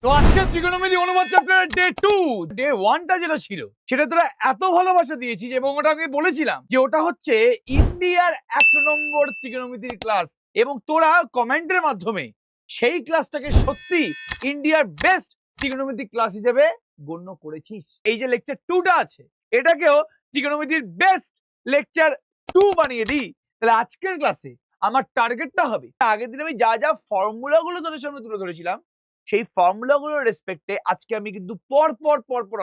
তো আজকে ত্রিকোণমিতি অনুবাদ চ্যাপ্টারের ডে 1টা যেটা ছিল সেটা তোরা এত ভালোবাসা দিয়েছিস এবং ওটা আমি বলেছিলাম যে ওটা হচ্ছে ইন্ডিয়ার 1 নম্বর ত্রিকোণমিতির ক্লাস এবং তোরা কমেন্টের মাধ্যমে সেই ক্লাসটাকে সত্যি ইন্ডিয়ার বেস্ট ত্রিকোণমিতিক ক্লাস হিসেবে গণ্য করেছিস। এই যে লেকচার 2টা আছে এটাকেও ত্রিকোণমিতির বেস্ট লেকচার 2 বানিয়ে দিই। তাহলে আজকের ক্লাসে আমার টার্গেটটা হবে, আগের দিন আমি যা যা ফর্মুলাগুলো তোদের সামনে তুলে ধরেছিলাম সেই ফর্মুলাগুলোর রেসপেক্টে আজকে আমি কিন্তু পর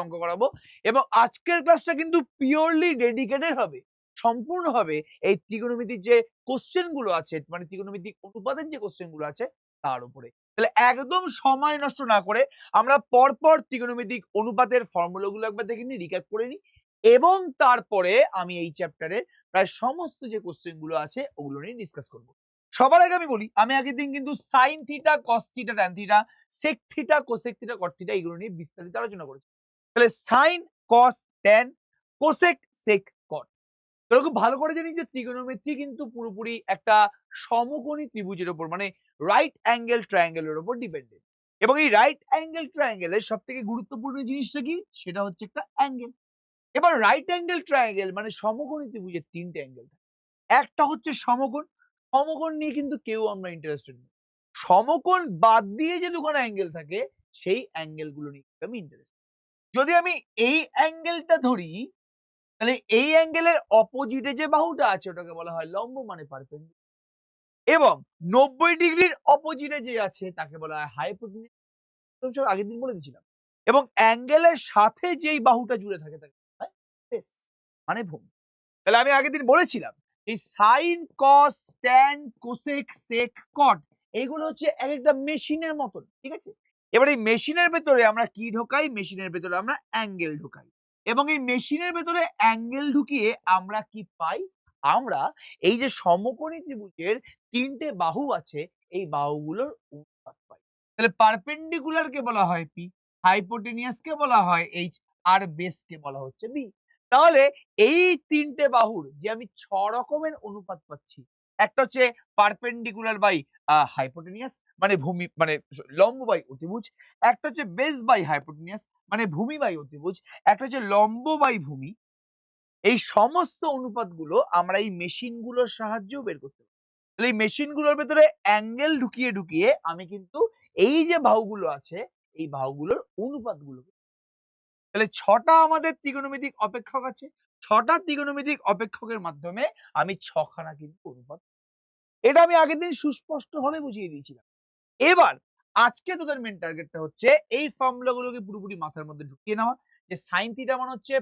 অঙ্ক করাবো এবং আজকের ক্লাসটা কিন্তু পিওরলি ডেডিকেটেড হবে, সম্পূর্ণ হবে এই ত্রিকোণমিতির যে কোশ্চেন গুলো আছে, মানে ত্রিকোণমিতিক অনুপাতের যে কোশ্চেন গুলো আছে তার উপরে। তাহলে একদম সময় নষ্ট না করে আমরা পর ত্রিকোণমিতিক অনুপাতের ফর্মুলাগুলো একবার দেখে নিই, রিক্যাপ করে নিই এবং তারপরে আমি এই চ্যাপ্টারে প্রায় সমস্ত যে কোশ্চেন গুলো আছে ওগুলো নিয়ে ডিসকাস করবো। সবার আগে আমি বলি, আমি আগের দিন কিন্তু sine theta, cos theta, tan theta, sec theta, cosec theta, cot theta এগুলো নিয়ে বিস্তারিত আলোচনা করেছি। তাহলে sine, cos, tan, cosec, sec, cot. তোরা খুব ভালো করে জানি যে ত্রিকোণমিতি কিন্তু পুরোপুরি একটা সমকোণী ত্রিভুজের উপর, মানে রাইট অ্যাঙ্গেল ট্রায়াঙ্গেলের উপর ডিপেন্ডেন্ট। এবং এই রাইট অ্যাঙ্গেল ট্রায়াঙ্গেলের সব থেকে গুরুত্বপূর্ণ জিনিসটা কি, সেটা হচ্ছে একটা অ্যাঙ্গেল। এবার রাইট অ্যাঙ্গেল ট্রায়াঙ্গেল মানে সমকোণী ত্রিভুজের 3টে অ্যাঙ্গেল। একটা হচ্ছে সমকোণ, সমকোণ নিয়ে কিন্তু কেউ আমরা ইন্টারেস্টেড নই। সমকোণ বাদ দিয়ে যে দুখানা অ্যাঙ্গেল থাকে সেই অ্যাঙ্গেল গুলো নিয়ে আমি ইন্টারেস্টেড। যদি আমি এই অ্যাঙ্গেলটা ধরি তাহলে এই অ্যাঙ্গেলের অপোজিটে যে বাহুটা আছে ওটাকে বলা হয় লম্ব, মানে পারপেন্ডিকুলার। এবং 90 ডিগ্রির অপোজিটে যে আছে তাকে বলা হয় হাইপোটেনিয়াস। আগের দিন বলে দিয়েছিলাম। এবং অ্যাঙ্গেলের সাথে যেই বাহুটা জুড়ে থাকে তাকে বলা হয় বেস, মানে ভূমি। তাহলে আমি আগের দিন বলেছিলাম এই sign, cos, tan, cosec, sec, কট এইগুলো হচ্ছে এক একটা মেশিনের মতন, ঠিক আছে? এবার এই মেশিনের ভেতরে আমরা কি ঢোকাই, মেশিনের ভেতরে আমরা অ্যাঙ্গেল ঢোকাই এবং এই মেশিনের ভেতরে অ্যাঙ্গেল ঢুকিয়ে আমরা কি পাই, আমরা এই যে সমকোণী ত্রিভুজের 3টে বাহু আছে এই বাহুগুলোর অনুপাত পাই। তাহলে পারপেন্ডিকুলার কে বলা হয় পি, হাইপোটেনিয়াস কে বলা হয় এইচ, আর বেস কে বলা হচ্ছে বি। তাহলে এই 3টে বাহুর যে আমি 6 রকমের অনুপাত পাচ্ছি, একটা হচ্ছে পারপেন্ডিকুলার বাই হাইপোটেনিয়াস মানে ভূমি, মানে লম্ব বাই অতিভুজ, একটা হচ্ছে বেস বাই হাইপোটেনিয়াস মানে ভূমি বাই অতিভুজ, একটা হচ্ছে লম্ব বাই ভূমি। এই সমস্ত অনুপাতগুলো আমরা এই মেশিন গুলোর সাহায্যেও বের করতে পারি। তাহলে এই মেশিন গুলোর ভেতরে অ্যাঙ্গেল ঢুকিয়ে ঢুকিয়ে আমি কিন্তু এই যে বাহুগুলো আছে এই বাহুগুলোর অনুপাতগুলো। তাহলে 6টা আমাদের ত্রিকোণমিতিক অপেক্ষক আছে, 6টা ত্রিকোণমিতিক অপেক্ষকের মাধ্যমে আমি 6খানা কিন্তু অনুপাত। এটা আমি আগের দিন সুস্পষ্টভাবে বুঝিয়ে দিয়েছিলাম। এবার আজকে তোদের মেন টার্গেটটা হচ্ছে এই ফর্মুলাগুলোকে পুরোপুরি মাথার মধ্যে ঢুকিয়ে নেওয়া, যে সাইন থিটা মানে হচ্ছে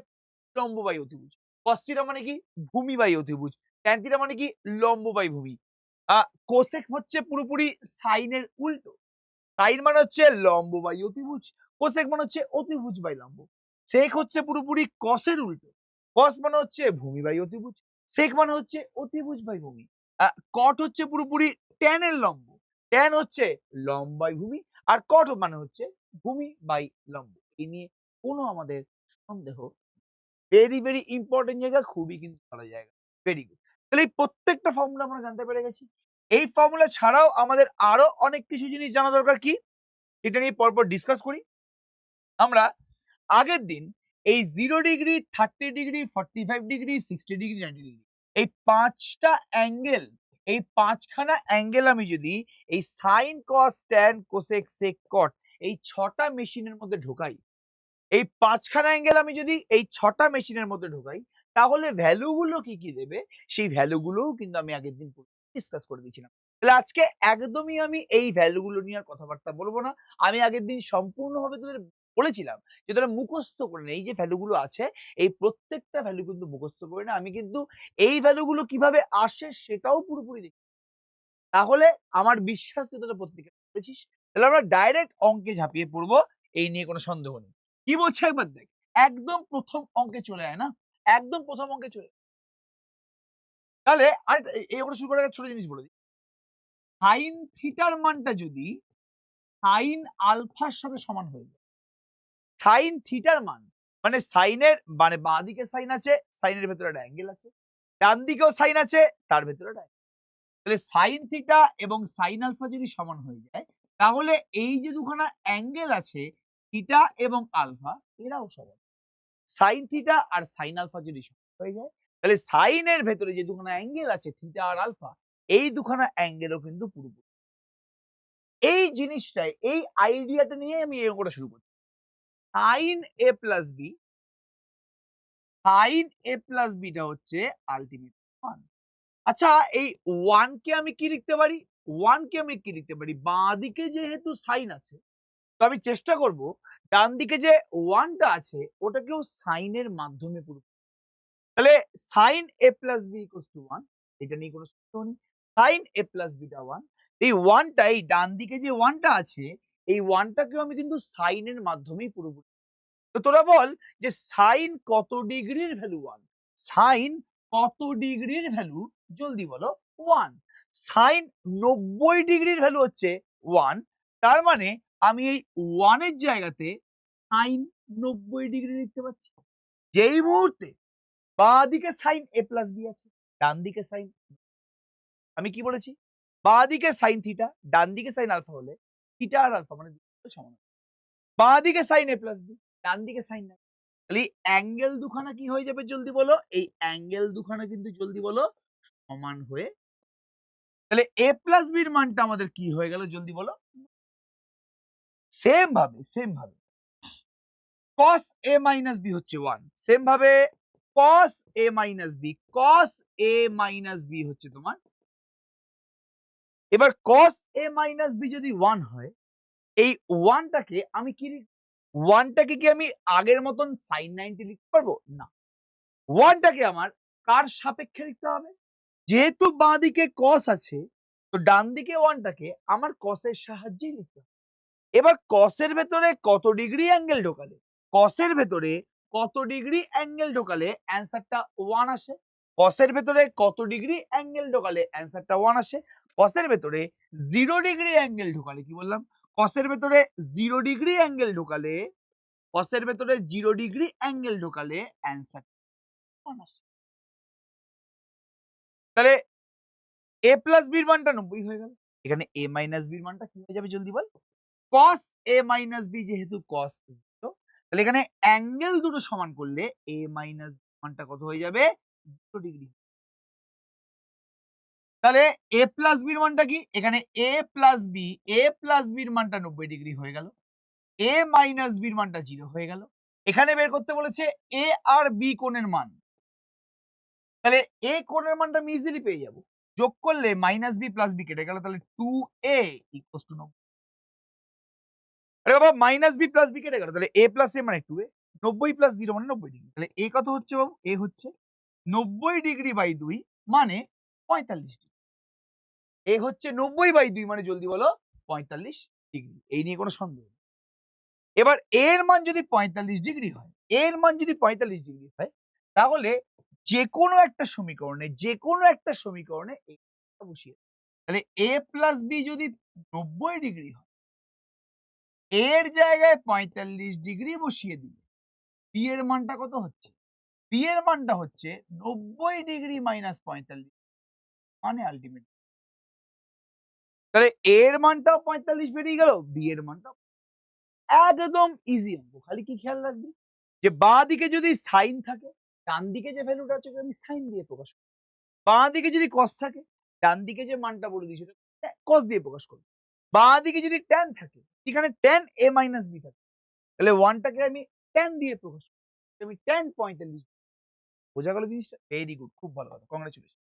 লম্ব বাই অতিভুজ, কস থিটা মানে কি ভূমি বাই অতিভুজ, ট্যান থিটা মানে কি লম্ব বাই ভূমি, কোসেক হচ্ছে পুরোপুরি সাইনের উল্টো। সাইন মানে হচ্ছে লম্ব বাই অতিভুজ, কোসেক মানে হচ্ছে অতিভুজ বাই লম্ব, সেক হচ্ছে পুরোপুরি কসের উল্টো। কস মানে হচ্ছে ভূমি বাই অতিভুজ, সেক মানে হচ্ছে অতিভুজ বাই ভূমি, কট হচ্ছে পুরোপুরি ট্যানের লম্ব, ট্যান হচ্ছে লম্ব বাই ভূমি, আর কট মানে হচ্ছে ভূমি বাই লম্ব। এই নিয়ে কোনো আমাদের সন্দেহ, ভেরি ইম্পর্টেন্ট জায়গা, খুবই কিন্তু ভালো জায়গা। Very good. তাহলে এই প্রত্যেকটা ফর্মুলা আমরা জানতে পেরে গেছি। এই ফর্মুলা ছাড়াও আমাদের আরো অনেক কিছু জিনিস জানা দরকার, কি এটা নিয়ে পরপর ডিসকাস করি। আমরা আগের দিন এই 0 degree, 30 degree, 45 degree, 60 degree, 90 degree এই 5টা অ্যাঙ্গেল, এই 5খানা অ্যাঙ্গেল আমি যদি এই sign, cos, tan, cosec, sec, কট এই 6টা মেশিনের মধ্যে ঢোকাই, এই 5খানা অ্যাঙ্গেল আমি যদি এই 6টা মেশিনের মধ্যে ঢোকাই তাহলে ভ্যালু গুলো কি কি দেবে সেই ভ্যালু গুলোও কিন্তু আমি আগের দিন ডিসকাস করে দিয়েছিলাম। তাহলে আজকে একদমই আমি এই ভ্যালু গুলো নিয়ে আর কথাবার্তা বলবো না। আমি আগের দিন সম্পূর্ণভাবে তোদের বলেছিলাম যে তোরা মুখস্থ করে নে, এই যে ভ্যালু গুলো আছে এই প্রত্যেকটা ভ্যালু কিন্তু মুখস্থ করে না, আমি কিন্তু এই ভ্যালু গুলো কিভাবে আসে সেটাও পুরোপুরি দেখি। তাহলে আমার বিশ্বাস যে তোরা প্রত্যেকে বুঝেছিস। তাহলে আমরা ডাইরেক্ট অঙ্কে ঝাঁপিয়ে পড়বো, এই নিয়ে কোনো সন্দেহ নেই। কি বলছে একবার দেখ, একদম প্রথম অঙ্কে চলে আয় না, একদম প্রথম অঙ্কে চলে। তাহলে আর এই অঙ্কটা শুরু করার আগে ছোট জিনিস বলে দিই, সাইন থিটার মানটা যদি সাইন আলফার সাথে সমান হয়ে যায়, সাইন থিটার মান মানে সাইনের মানে বাঁ দিকে সাইন আছে, সাইনের ভেতরে একটা অ্যাঙ্গেল আছে, ডান দিকেও সাইন আছে তার ভেতরে একটা। তাহলে সাইন থিটা এবং সাইন আলফা যদি সমান হয়ে যায় তাহলে এই যে দুখানা অ্যাঙ্গেল আছে থিটা এবং আলফা এরাও সমান। সাইন থিটা আর সাইন আলফা যদি সমান হয়ে যায় তাহলে সাইনের ভেতরে যে দুখানা অ্যাঙ্গেল আছে থিটা আর আলফা এই দুখানা অ্যাঙ্গেলও কিন্তু পুরোপুরি। এই জিনিসটাই এই আইডিয়াটা নিয়ে আমি এ করে শুরু করছি। Sign A plus B, sign A plus beta হচ্ছে আলটিমেট ওয়ান। আচ্ছা এই ওয়ান কে আমি কি লিখতে পারি? ওয়ান কে আমি কি লিখতে পারি? বাঁ দিকে যেহেতু সাইন আছে তো আমি চেষ্টা করব ডান দিকে যে ওয়ানটা আছে ওটাকেও সাইনের মাধ্যমে পুরো। তাহলে sine A plus B equals to one, এটা নিয়ে কোনো সন্দেহ নেই। Sine A plus beta one, এই ওয়ানটা এই ডান দিকে যে ওয়ানটা আছে এই ওয়ানটাকেও আমি কিন্তু সাইনের মাধ্যমেই পুরোপুরি। তো তোরা বল যে সাইন কত ডিগ্রির ভ্যালু ওয়ান? সাইন কত ডিগ্রির ভ্যালু জলদি বলো? ওয়ান। সাইন 90 ডিগ্রির ভ্যালু হচ্ছে ওয়ান। তার মানে আমি এই ওয়ানের জায়গাতে সাইন 90 ডিগ্রি লিখতে পারছি। যেই মুহূর্তে বাঁ দিকে সাইন এ প্লাস বি আছে, ডান দিকে সাইন, আমি কি বলেছি? বাঁ দিকে সাইন থিটা, ডান দিকে সাইন আলফা হলে থিটা আর আলফা মানে সমান। বাঁ দিকে সাইন এ প্লাস বি, ডান দিকে সাইন না। তাহলে এই অ্যাঙ্গেল দুখানা কি হয়ে যাবে জলদি বলো? এই অ্যাঙ্গেল দুখানা কিন্তু জলদি বলো সমান হয়ে। তাহলে এ প্লাস বির মানটা আমাদের কি হয়ে গেল জলদি বলো? সেম ভাবে cos a মাইনাস বি হচ্ছে 1, সেম ভাবে cos a minus B, cos a minus B হচ্ছে তোমার। এবার cos a মাইনাস বি যদি 1 হয় এই 1টাকে আমি কি 1টাকে কি আমি আগের মতন sin 90 লিখতে পারবো? না। 1টাকে আমার কার সাপেক্ষে লিখতে হবে? যেহেতু বাঁ দিকে cos আছে তো ডান দিকে 1টাকে আমার cos এর সাহায্যেই লিখতে হবে। এবার cos এর ভেতরে কত ডিগ্রি অ্যাঙ্গেল ঢোকালে, cos এর ভেতরে কত ডিগ্রি অ্যাঙ্গেল ঢোকালে অ্যান্সারটা 1 আসে? cos এর ভেতরে কত ডিগ্রি অ্যাঙ্গেল ঢোকালে অ্যান্সারটা 1 আসে? cos এর ভেতরে 0 ডিগ্রি অ্যাঙ্গেল ঢোকালে, কি বললাম? cos এর ভেতরে 0 ডিগ্রি অ্যাঙ্গেল ঢোকালে, cos এর ভেতরে 0 ডিগ্রি অ্যাঙ্গেল ঢোকালে অ্যান্সার 1 আসে। তাহলে a প্লাস b এর মানটা 90 হয়ে গেল। এখানে a মাইনাস b এর মানটা কি হয়ে যাবে জলদি বল? cos a মাইনাস b যেহেতু cos 0 তাহলে এখানে অ্যাঙ্গেল দুটো সমান করলে a মাইনাস b মানটা কত হয়ে যাবে? 0 ডিগ্রি। তাহলে a প্লাস b এর মানটা কি? এখানে a plus b, a plus b এর মানটা 90 ডিগ্রি হয়ে গেল। a মাইনাস b এর মানটা 0 হয়ে গেল। এখানে বের করতে বলেছে a আর b কোণের মান। তাহলে a কোণের মানটা আমি ইজিলি পেয়ে যাব। যোগ করলে মাইনাস b প্লাস b কেটে গেল, তাহলে 2a ইকুয়ালস টু 90। আরে বাবা মাইনাস b প্লাস b কেটে গেল, তাহলে a প্লাস a মানে 2a, 90 প্লাস 0 মানে 90 ডিগ্রি। তাহলে a কত হচ্ছে বাবু? a হচ্ছে 90 ডিগ্রি বাই 2 মানে 45 ডিগ্রি। a হচ্ছে 90 বাই 2 মানে জলদি বলো 45 ডিগ্রি। এই নিয়ে কোনো সন্দেহ নেই। এবার এর মান যদি 45 ডিগ্রি হয়, এর মান যদি 45 ডিগ্রি হয় তাহলে যেকোনো একটা সমীকরণে এইটা বসিয়ে, তাহলে a প্লাস b যদি 90 ডিগ্রি হয় এর জায়গায় 45 ডিগ্রি বসিয়ে দিলে b এর মানটা কত হচ্ছে? b এর মানটা হচ্ছে 90 ডিগ্রি মাইনাস 45 মানে আলটিমেট। তাহলে a এর মানটাও 45 বেরিয়ে গেল, b এর মানটাও। একদম ইজি অঙ্ক। খালি কি খেয়াল রাখবি যে বাঁ দিকে যদি সাইন থাকে ডান দিকে যে ভ্যালুটা আছে আমি সাইন দিয়ে প্রকাশ করি। বাঁ দিকে যদি cos থাকে ডান দিকে যে মানটা বলে দিই সেটা cos দিয়ে প্রকাশ করব। বাঁ দিকে যদি tan থাকে এখানে tan a মাইনাস b থাকে তাহলে 1টাকে আমি tan দিয়ে প্রকাশ করি। আমি tan 45। বোঝা গেল জিনিসটা? ভেরি গুড, খুব ভালো কথা, কংগ্রাচুলেশন।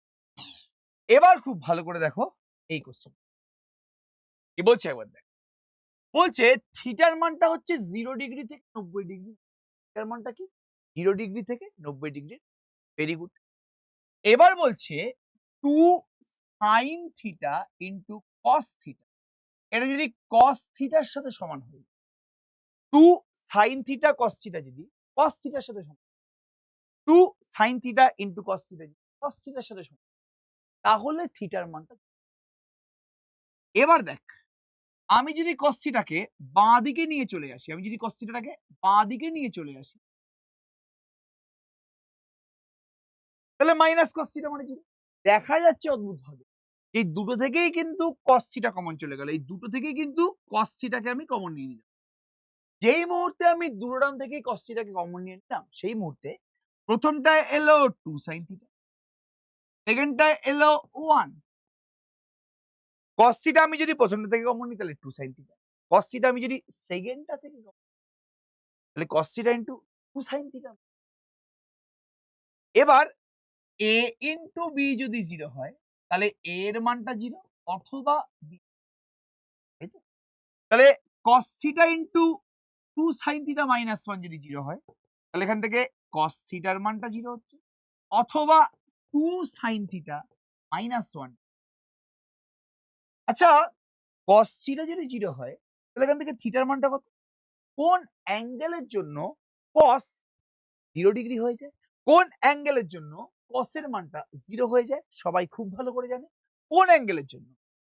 এবার খুব ভালো করে দেখো এই কোশ্চেন কি বলছে একবার দেখ। বলছে থিটার মানটা হচ্ছে 0 ডিগ্রি থেকে 90 ডিগ্রি। থিটার মানটা কি? 0 ডিগ্রি থেকে 90 ডিগ্রি। Very good. এবার বলছে 2 sin theta into cos theta, এটা যদি cos থিটার সাথে সমান হয়, 2 sin থিটা cos থিটা যদি cos থিটার সাথে সমান, 2 sin theta into cos theta যদি cos থিটার সাথে সমান, তাহলে থিটার মানটা। এবার দেখ আমি যদি cos থিটাকে বাঁ দিকে নিয়ে চলে আসি, আমি যদি cos থিটাটাকে বাঁ দিকে নিয়ে চলে আসি তাহলে মাইনাস cos থিটা মানে 0। দেখা যাচ্ছে অদ্ভুত ভাবে এই দুটো থেকেই কিন্তু cos থিটা কমন চলে গেল। এই দুটো থেকেই কিন্তু cos থিটাকে আমি কমন নিয়ে নিলাম। যেই মুহূর্তে আমি দুটো টার্ম থেকেই cos থিটাকে কমন নিয়ে নিলাম, সেই মুহূর্তে প্রথমটায় এলো 2 sin থিটা, সেকেন্ডটায় এলো 1। cos থিটা আমি যদি প্রথমটা থেকে কমন নিই তাহলে 2 sin থিটা। cos থিটা আমি যদি সেকেন্ডটা থেকে তাহলে cos theta into 2 sin theta. এবার a ইন্টু b যদি 0 হয় তাহলে a এর মানটা 0 অথবা b। তাহলে cos theta into 2 sin theta minus 1 যদি 0 হয় তাহলে এখান থেকে cos থিটার মানটা 0 হচ্ছে অথবা 2 sin থিটা মাইনাস 1। আচ্ছা, cos থিটা যদি 0 হয় তাহলে এখান থেকে থিটার মানটা কত? কোন অ্যাঙ্গেলের জন্য cos 0 ডিগ্রি হয়ে যায়? কোন অ্যাঙ্গেলের জন্য cos এর মানটা 0 হয়ে যায়? সবাই খুব ভালো করে জানে। কোন অ্যাঙ্গেলের জন্য?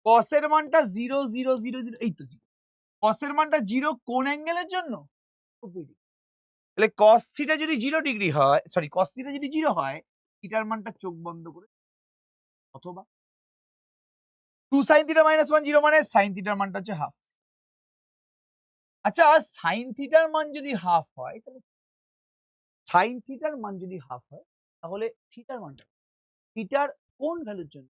cos এর মানটা 0 0 0 0 এই তো 0। cos এর মানটা 0 কোন অ্যাঙ্গেলের জন্য? 90 ডিগ্রি। তাহলে cos থিটা যদি 0 ডিগ্রি হয়, সরি cos থিটা যদি 0 হয়, থিটার মানটা চোখ বন্ধ করে অথবা 2 sin থিটা মাইনাস 1 0 মানে sin থিটার মানটা হচ্ছে হাফ। আচ্ছা, sin থিটার মান যদি হাফ হয় তাহলে sin থিটার মান যদি হাফ হয় তাহলে থিটার মানটা থিটার কোন ভ্যালুর জন্য?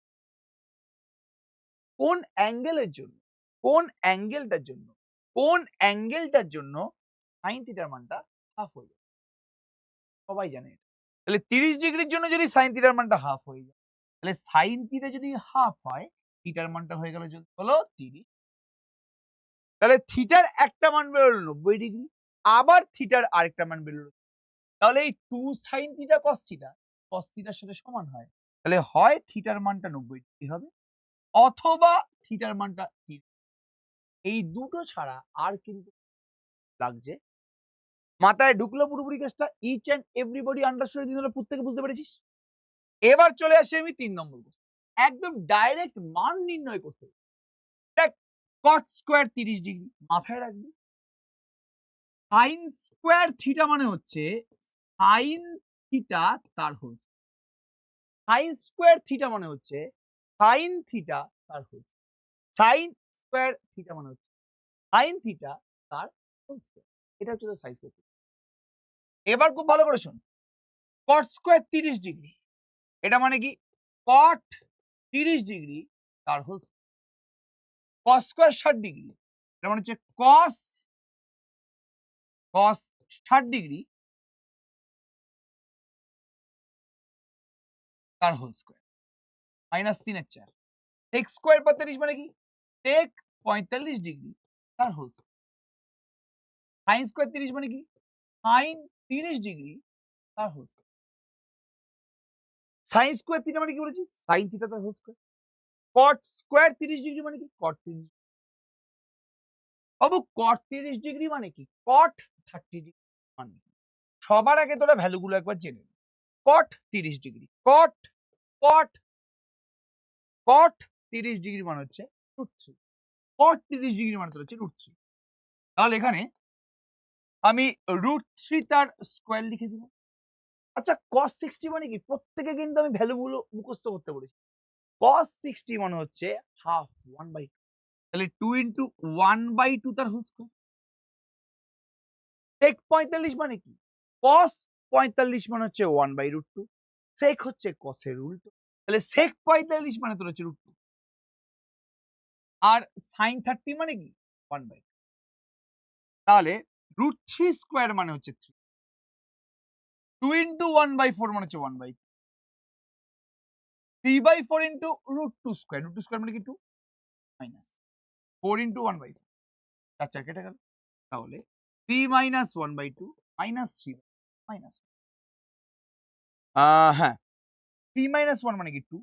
কোন অ্যাঙ্গেলের জন্য? কোন অ্যাঙ্গেলটার জন্য? কোন অ্যাঙ্গেলটার জন্য sin থিটার মানটা হাফ হয়ে যায়? সবাই জানে এটা। তাহলে 30 ডিগ্রির জন্য যদি sin থিটার মানটা হাফ হয়ে যায় তাহলে sin থিটা যদি হাফ হয় থিটার মানটা হয়ে গেল হলো 30। তাহলে থিটার একটা মান বেরোলো 90 ডিগ্রি, আবার থিটার আরেকটা মান বেরোলো। তাহলে এই 2 sin থিটা cos থিটার সাথে সমান হয়। তাহলে হয় থিটার মানটা 90 ডিগ্রি হবে অথবা থিটার মানটা 30। এই দুটো ছাড়া আর কিন্তু লাগছে। মাথায় ঢুকলো পুরোপুরি কেসটা? ইচ এন্ড এভরিবডি আন্ডারস্টুড জিনিসগুলো প্রত্যেকে বুঝতে পেরেছিস? এবার চলে আসি আমি 3 নম্বর কোশ্চেন। একদম ডাইরেক্ট মান নির্ণয় করতে হবে। দেখ, cot স্কয়ার 30 ডিগ্রি মাথায় রাখবি। sin স্কয়ার থিটা মানে হচ্ছে sin থিটা তার হোল। sin স্কয়ার থিটা মানে হচ্ছে sin থিটা তার হোল। sin স্কয়ার থিটা মানে হচ্ছে sin থিটা তার হোল স্কয়ার। এটা হচ্ছে তোর sin স্কয়ার থিটা। এবার খুব ভালো করে শোন। cot স্কয়ার 30 ডিগ্রি এটা মানে কি? cot 30 ডিগ্রি তার whole square. cos square 60 degree এটা মানে হচ্ছে cos 60 ডিগ্রি তার হোল স্কয়ার মাইনাস 3 এর 4। sec স্কয়ার 45 মানে কি? sec 45 ডিগ্রি তার হোল স্কয়ার। sin স্কয়ার 30 মানে কি? sin 30 ডিগ্রি তার whole square. sin square theta মানে কি বলেছি? sin থিটা তার whole square. cot square 30 degree মানে কি? cot 30। বাবু cot 30 ডিগ্রি মানে কি? cot 30 ডিগ্রি মানে কি? সবার আগে তোরা ভ্যালুগুলো একবার জেনে নে। cot 30 ডিগ্রি cot 30 ডিগ্রি মানে হচ্ছে √3। cot 30 ডিগ্রি মানে হচ্ছে √3। তাহলে এখানে আমি √3 তার স্কয়ার লিখে দিলাম। আচ্ছা, cos 60 মানে কি? প্রত্যেকে কিন্তু আমি ভ্যালুগুলো মুখস্থ করতে বলেছি। cos 60 মানে হচ্ছে হাফ 1/2। তাহলে 2 ইনটু 1/2 তার হোল স্কয়ার। sec 45 মানে কি? cos 45 মানে হচ্ছে 1/√2। sec হচ্ছে cos এর উল্টো। তাহলে sec 45 মানে তোর হচ্ছে √2। আর sin 30 মানে কি? 1/2। তাহলে √3 স্কয়ার মানে হচ্ছে 3। 2 ইনটু 1/4 মানে হচ্ছে 1/2। 3/4 ইনটু √2 স্কয়ার। √2 স্কয়ার মানে কি? 2 মাইনাস 4 ইনটু 1/4 4 4 কেটে গেল। তাহলে 3 মাইনাস 1/2 মাইনাস 3 মাইনাস হ্যাঁ 3 মাইনাস 1 মানে কি 2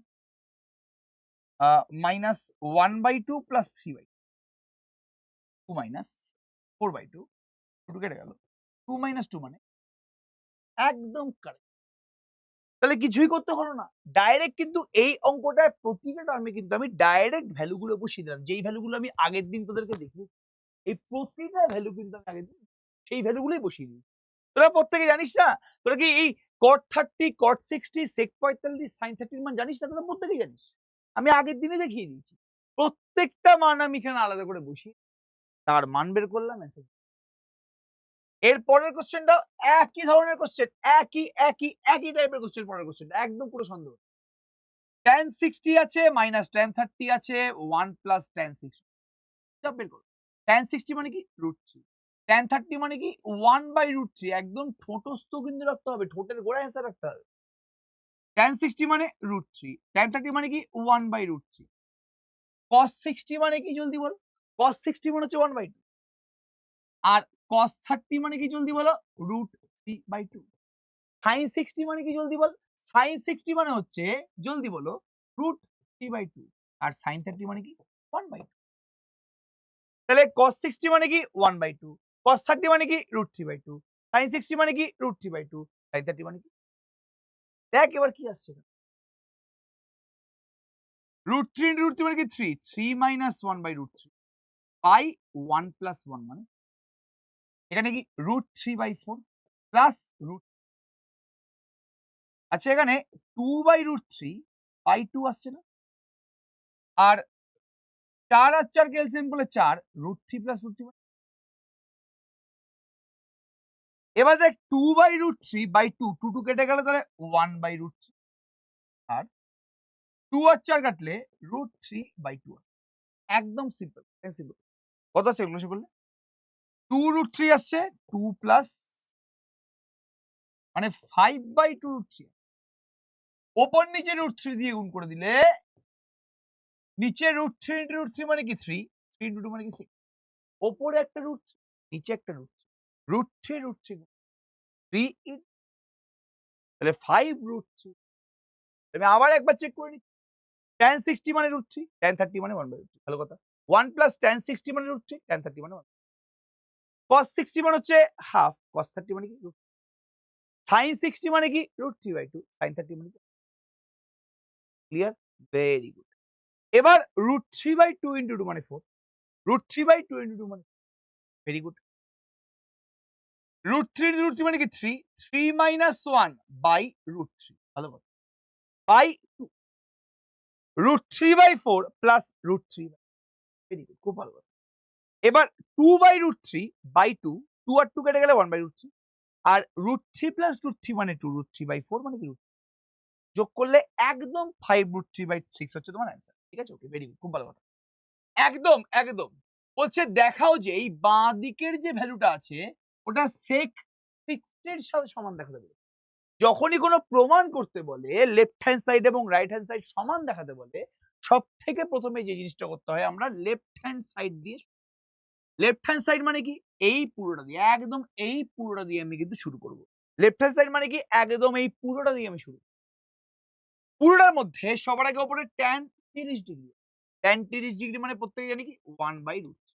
মাইনাস 1/2 প্লাস 3/2 2 মাইনাস 4/2 2 কেটে গেল। 2 মাইনাস 2 মানে একদম কারেক্ট। তাহলে কিছুই করতে হলো না। ডাইরেক্ট কিন্তু এই অঙ্কটার প্রতিটা টার্মে কিন্তু আমি ডাইরেক্ট ভ্যালুগুলো বসিয়ে দিলাম। যেই ভ্যালুগুলো আমি আগের দিন তোদেরকে দেখিয়েছি। এই প্রতিটা ভ্যালু কিন্তু আমি আগের দিন সেই ভ্যালুগুলোই বসিয়ে দিই। তোরা প্রত্যেকে জানিস না? তোরা কি এই cot 30 cot 60 sec 45 sin 30 এর মান জানিস না? তোরা প্রত্যেকেই জানিস। আমি আগের দিনে দেখিয়ে দিয়েছি। প্রত্যেকটা মান আমি এখানে আলাদা করে বসি, তার মান বের করলাম অ্যান্সার। এর পরের কোশ্চেনটাও একই ধরনের কোশ্চেন, একই টাইপের কোশ্চেন। পরের কোশ্চেনটা একদম পুরো সন্দেহ। tan 60 আছে মাইনাস tan 30 আছে 1 প্লাস tan 60 সব বের করো। tan 60 মানে কি √3, tan 30 মানে কি 1/√3। একদম ঠোঁটস্থ কিন্তু রাখতে হবে, ঠোঁটের গোড়ায় অ্যান্সার রাখতে হবে। tan 60 মানে √3, tan 30 মানে কি 1/√3। cos 60 মানে কি জলদি বলো? cos 60 মানে হচ্ছে 1/2 আর cos 30 মানে কি জলদি বলো? √3/2। sin 60 মানে কি জলদি বল? sin 60 মানে হচ্ছে জলদি বলো √3/2 আর sin 30 মানে কি 1/2। তাহলে cos 60 মানে কি 1/2, cos 30 মানে কি √3/2, sin 60 মানে কি √3/2, sin 30 মানে কি? দেখ এবার কি আসছে। √3 into √3 মানে কি 3, 3 minus 1/√3 by 1 plus 1 মানে এখানে কি √3/4 প্লাস √ আচ্ছা এখানে 2/√3/2 আসছে না? আর 4 আর 4 কে এলসিএম করলে 4 √3 প্লাস √3 এবার দেখ 2/√3/2 2 কেটে গেলে তাহলে 1/√3 আর 2 আর 4 কাটলে √3/2 একদম সিম্পল। কত আছে এগুলো করলে? 2√3 আসছে 2 প্লাস মানে 5/2√3 ওপর নিচে √3 দিয়ে গুণ করে দিলে নিচে √3 into √3 মানে কি 3, 3 into 2 মানে কি 6, ওপরে একটা √3 নিচে একটা √3 √3 3 তাহলে 5√3। আমি আবার একবার চেক করে নিচ্ছি। tan 60 মানে √3, tan 30 মানে 1/√3। ভালো কথা। 1 প্লাস tan 60 মানে √3, tan 30 মানে 1। cos 60 মানে হচ্ছে হাফ, cos 30 মানে কি √3, sin 60 মানে কি √3/2, sin 30 মানে কি? ক্লিয়ার? Very good. এবার √3/2 into 2 মানে 4, √3/2 into 2 মানে ভেরি গুড। √3 into √3 মানে কি 3, 3 minus 1/√3 ভালো কথা। বাই 2 √3/4 প্লাস √3 ভেরি গুড, খুব ভালো কথা। এবার 2/√3/2 2 আর 2 কেটে গেলে 1/√3 আর √3 প্লাস √3 মানে 2 √3/4 মানে কি যোগ করলে একদম 5√3/6 হচ্ছে তোমার অ্যান্সার। ঠিক আছে? ওকে ভেরি গুড, খুব ভালো কথা। একদম, একদম। বলছে দেখাও যে এই বাঁ দিকের যে ভ্যালুটা আছে ওটা sec 60 এর সাথে সমান দেখাতে বলে। যখনই কোনো প্রমাণ করতে বলে লেফট হ্যান্ড সাইড এবং রাইট হ্যান্ড সাইড সমান দেখাতে বলে সবথেকে প্রথমে যে জিনিসটা করতে হয় আমরা লেফট হ্যান্ড সাইড দিয়ে, লেফট হ্যান্ড সাইড মানে কি এই পুরোটা দিয়ে, একদম এই পুরোটা দিয়ে আমি কিন্তু শুরু করব। লেফট হ্যান্ড সাইড মানে কি একদম এই পুরোটা দিয়ে আমি শুরু। পুরোটার মধ্যে সবার আগে উপরে tan 30 ডিগ্রি, tan 30 ডিগ্রি মানে প্রত্যেকে জানি কি 1/√3,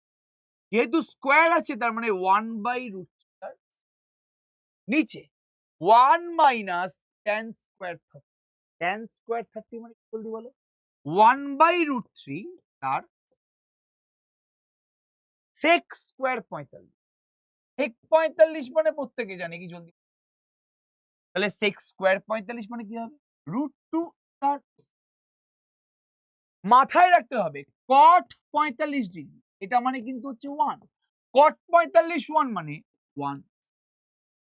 যেহেতু স্কোয়ার আছে তার মানে 1/√3 নিচে 1 minus tan square 30, tan square 30 মানে কি বলতে বলো 1/√3 তার sec স্কোয়ার 45, sec 45 মানে প্রত্যেকে জানে কি জলদি, তাহলে sec স্কোয়ার 45 মানে কি হবে √2 তার মাথায় রাখতে হবে cot 45 ডিগ্রি এটা মানে কিন্তু হচ্ছে 1, cot 45 1 মানে 1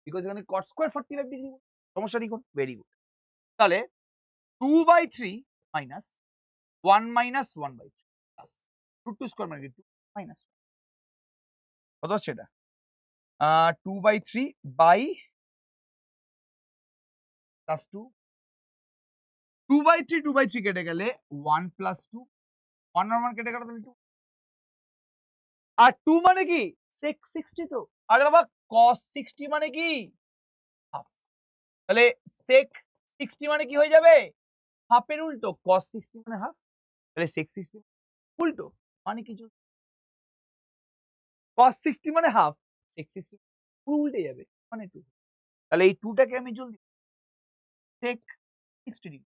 বিকজ এখানে cot স্কয়ার 45 ডিগ্রি সমস্যা নেই কোন ভেরি গুড। তাহলে 2/3 মাইনাস 1 মাইনাস 1/3 প্লাস √2 স্কয়ার মানে 2 মাইনাস কত হচ্ছে এটা 2/3 বাই প্লাস 2, 2/3 কেটে গেলে 1 প্লাস 2, 1 আর 1 কেটে গেলে তাহলে 2 আর 2 মানে কি sec 60 তো, আরে বাবা cos 60 মানে কি হাফ, তাহলে sec 60 মানে কি হয়ে যাবে হাফের উল্টো, cos 60 মানে হাফ, তাহলে sec 60 উল্টো মানে কি cos 60 মানে হাফ, sec 60 পুরো উল্টে যাবে মানে 2, তাহলে এই 2 টাকে আমি জলদি sec 60 ডিগ্রি,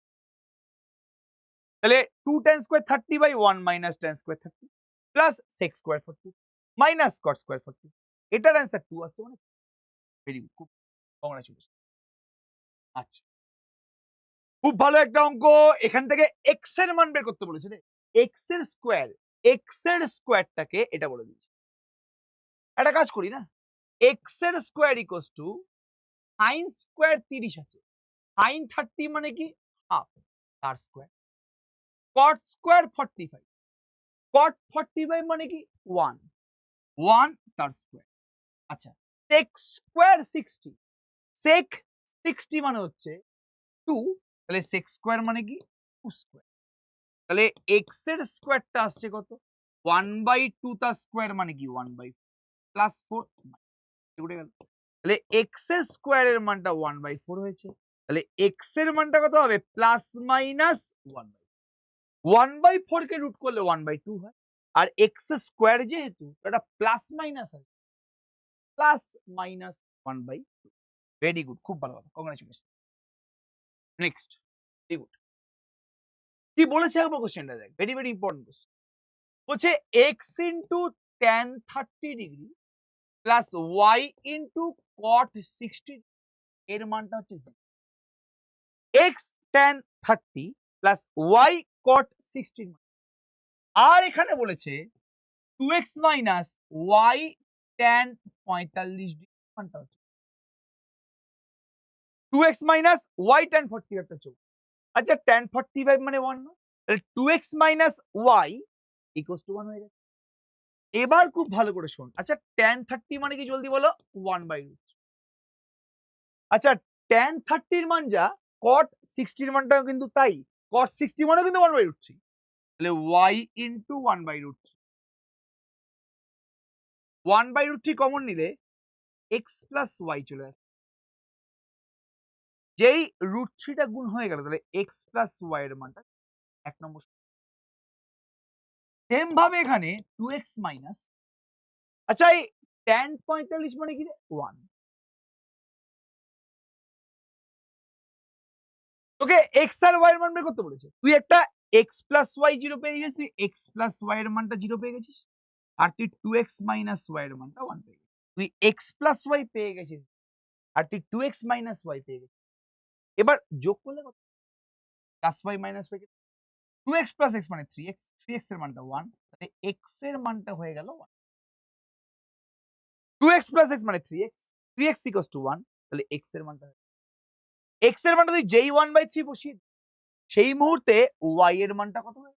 তাহলে 2 tan square 30/1 minus tan square 30 plus sec square 40 minus cot square 40 এটার অ্যান্সার 2 আসছে মানে ভেরি গুড, খুব কংগ্রাচুলেশন। আচ্ছা খুব ভালো একটা অঙ্ক। এখান থেকে এক্স এর মান বের করতে বলেছে রে। এক্স এর স্কোয়ারটাকে এটা বলে দিয়েছে। একটা কাজ করি না, এক্স এর square equals to sine square 30 আছে, সাইন 30 মানে কি হাফ, তার স্কোয়ার, কট স্কোয়ার 45, কট 45 মানে কি 1 তার স্কোয়ার। আচ্ছা, সেক স্কোয়ার 60, সেক 60 মানে হচ্ছে 2, তাহলে সেক স্কোয়ার মানে কি 2 স্কোয়ার। তাহলে এক্স এর স্কোয়ারটা আসছে কত 1/2, তার স্কোয়ার মানে কি 1/4 প্লাস 4 উঠে গেল। তাহলে এক্স এর স্কোয়ারের মানটা 1/4 হয়েছে। তাহলে এক্স এর মানটা কত হবে প্লাস মাইনাস 1/4 কে রুট করলে 1/2 হয়, আর এক্স স্কোয়ার যেহেতু এটা প্লাস মাইনাস হয়, প্লাস মাইনাস 1/2। ভেরি গুড, খুব ভালো, কংগ্রাচুলেশন। Next, very good. কি বলেছে একবার কোশ্চেনটা দেখ, ভেরি ভেরি ইম্পর্টেন্ট কোশ্চেন। বলছে X into tan 30 degree plus Y into cot 60 এর মানটা হচ্ছে X tan 30 plus Y cot 60। আর এখানে বলেছে 2x minus Y tan 45 degree মানটা হচ্ছে 2x মাইনাস ওয়াই ট্যান 45 চলবে। আচ্ছা, ট্যান 45 মানে 1 না, তাহলে 2x minus Y equals to 1 হয়ে গেছে। এবার খুব ভালো করে শোন। আচ্ছা, ট্যান 30 মানে কি জলদি বলো 1/√। আচ্ছা, ট্যান 30 এর মান যা, কট 60 এর মানটাও কিন্তু তাই, কট 60 মানেও কিন্তু 1/√3। তাহলে y ইন্টু 1/√3, 1/√3 কমন নিলে x প্লাস ওয়াই চলে আসে। যেই √3 টা গুণ হয়ে গেল, তাহলে x প্লাস ওয়াই এর মানটা 1 নম্বর। সেম ভাবে এখানে 2x মাইনাস, আচ্ছা এই ট্যান 45 মানে কি রে 1। তোকে x আর y এর মান বের করতে বলেছে, তুই একটা x প্লাস ওয়াই 0 পেয়ে গেছিস, তুই x প্লাস ওয়াই এর মানটা 0 পেয়ে গেছিস, আর তুই 2x মাইনাস ওয়াই এর মানটা 1 পেয়ে গেছিস। তুই x প্লাস ওয়াই পেয়ে গেছিস, আর তুই 2x মাইনাস ওয়াই পেয়ে গেছিস। এবার যোগ করলে কত, plus Y minus Y, 2x plus x মানে 3x, 3x এর মানটা 1, তাহলে x এর মানটা হয়ে গেল 1। 2x প্লাস x মানে 3x, 3x ইকুয়ালস টু 1, তাহলে x এর মানটা, x এর মানটা তুই যেই 1/3 বসিয়ে সেই মুহূর্তে y এর মানটা কত হয়,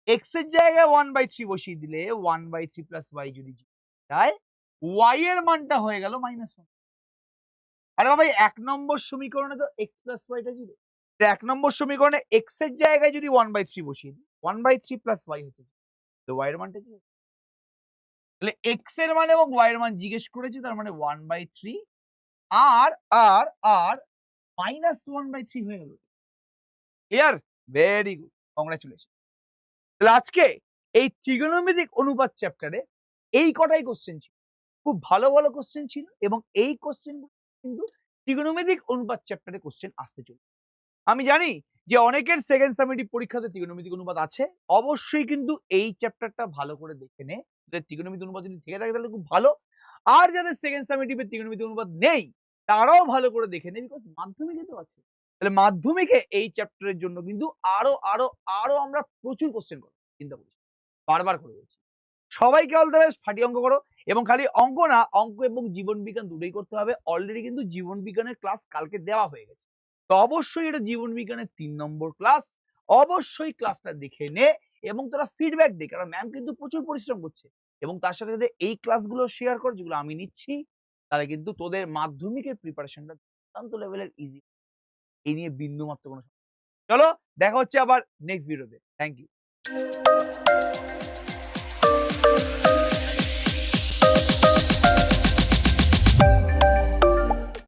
x এর জায়গায় 1/3 বসিয়ে দিলে 1/3 প্লাস y যদি যায়, y এর মানটা হয়ে গেল -1। আরে বাবা, এই 1 নম্বর সমীকরণে তো x প্লাস y টা 0। তো 1 নম্বর সমীকরণে x এর জায়গায় যদি 1/3 বসিয়ে দিই, 1/3 প্লাস y হতে, তো y এর মানটা কি হবে? তাহলে x এর মান এবং y এর মান জিজ্ঞেস করেছে, তার মানে 1/3 আর আর আর -1/3 হয়ে গেল। ক্লিয়ার? Very good, congratulation. তাহলে আজকে এই ত্রিগোণমিতিক অনুপাত চ্যাপ্টারে এই কটাই কোশ্চেন ছিল। খুব ভালো ভালো কোশ্চেন ছিল, এবং এই কোশ্চেন কিন্তু ত্রিগোণমিতিক অনুপাত চ্যাপ্টারে কোশ্চেন আসতে চলেছে। আমি জানি যে অনেকের সেকেন্ড সামেটিভ পরীক্ষাতে ত্রিগোণমিতিক অনুপাত আছে, অবশ্যই কিন্তু এই চ্যাপ্টারটা ভালো করে দেখে নে। যাদের ত্রিগোণমিতিক অনুপাত যদি থেকে থাকে তাহলে খুব ভালো, আর যাদের সেকেন্ড সামেটিভে ত্রিগোণমিতিক অনুপাত নেই তারাও ভালো করে দেখে নে, বিকজ মাধ্যমিকে তো আছে। তাহলে মাধ্যমিকে এই চ্যাপ্টারের জন্য কিন্তু আরো আরো আরো আমরা প্রচুর কোশ্চেন করব, চিন্তা করিস, বারবার করে বলছি। সবাইকে অল দ্য বেস্ট, ফাটিয়ে অঙ্ক করো, এবং খালি অঙ্ক না, অঙ্ক এবং জীবন বিজ্ঞান দুটোই করতে হবে। অলরেডি কিন্তু জীবন বিজ্ঞানের ক্লাস কালকে দেওয়া হয়ে গেছে, তো অবশ্যই এটা জীবন বিজ্ঞানের 3 নম্বর ক্লাস, অবশ্যই ক্লাসটা দেখে নে এবং তোরা ফিডব্যাক দে, কারণ ম্যাম কিন্তু প্রচুর পরিশ্রম করছে, এবং তার সাথে সাথে এই ক্লাসগুলো শেয়ার কর যেগুলো আমি নিচ্ছি, তাহলে কিন্তু তোদের মাধ্যমিকের প্রিপারেশনটা দুর্দান্ত লেভেলের ইজি, এই নিয়ে বিন্দু মাত্র কোনো। চলো দেখা হচ্ছে আবার নেক্সট ভিডিওতে। Thank you.